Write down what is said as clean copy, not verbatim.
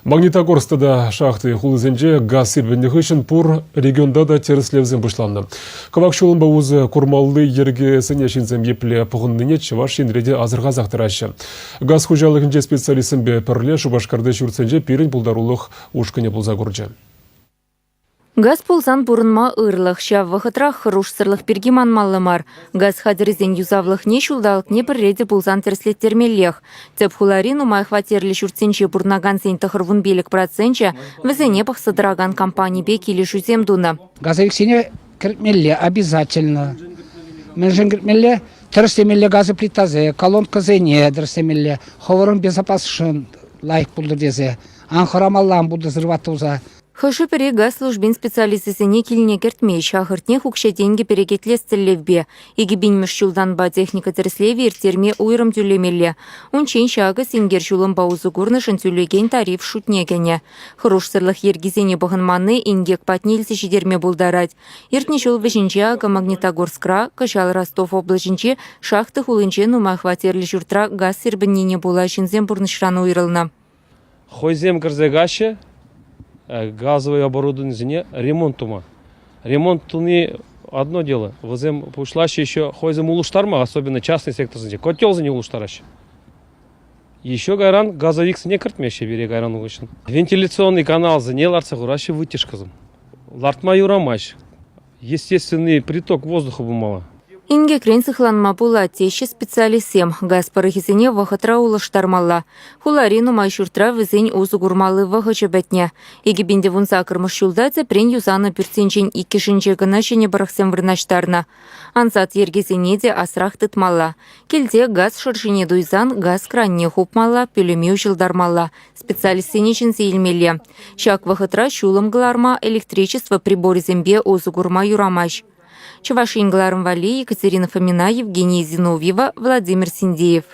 Магнитогорскта шахты хулызенже газ сирбендігі үшін пұр регионда да теріслевзен бұшланды. Кавак шолын бауызы курмалды ерге сенешінзем епле пұғынныне чываш енреде азырға зақтырашы. Газ хужалығынже специалистін бе пірле шубашкарды жүрсенже пирін бұлдарулық ушкыне бұлза көрже. Газ пулсан бурынма ырлық, шав вахытрах хырушсырлық пергиман маллымар. Газ хадырызен юзавлық не шулдалық не бірреде пулсан терслеттермеллех. Цеп хуларин умай хватерлі шурценче бурнаган сен тахырвун белік процентче візене пахсыдыраган компания бе келі шузем дуна. Газовиксене кіртмелле обязательно. Менжен кіртмелле терстемелле газы плитазе, колонка зене дырстемелле, ховорын безопасшын лайк булдыр дезе. Анхарамаллан буды зырватуза. Хышы пере газ службин специалистесіне келіне кертмей, шағыртне хукша деньги перекетлес целлевбе. Иги бинмеш шулдан ба техника терслеви ертерме уйрым тюлемелле. Унчен шағы сингер шулын баузы гурнышын тюлеген тариф шутнегене. Хырушсырлық ергизене бұғынманы ингек патнелсі шидерме булдарать. Ертне шул вешінче ага Магнитогорскра, кашал Ростов облачынче шахты хулынче нумай хватерлі журтра газ сербіннене була шинзем бурнышран уйрылна. Хойзем кірзегаще газовое оборудование ремонтума. Ремонтуны одно дело. Возем пушлаще еще хойзем улуштарма, особенно частный сектор. Котел за не улуштаращ. Еще гайран газовик не картмеще бере гайран улучшен. Вентиляционный канал за не ларца гуращи вытяжказом. Лартма юрамащ. Естественный приток воздуха бумала. Инге крен сыхланма була тещи специалисем. Газ парахизене вахытра улыштармалла. Хуларину майшуртра візень узу гурмалы вахычы бәтне. Иги бенде вунса акырмыш шулдаце прен юзаны пюрценчен иккішінче гынашыне барахсем вырнаштарна. Ансат ергезене де асрах тытмалла. Келде газ шыршыне дуйзан газ кранне хупмалла, пюлемеу жылдармалла. Специалистене чынсы илмелле. Шак вахытра шулым гыларма электричество приборизембе узу гурма юрамаш. Чувашингларм Вали, Екатерина Фомина, Евгения Зиновьева, Владимир Синдеев.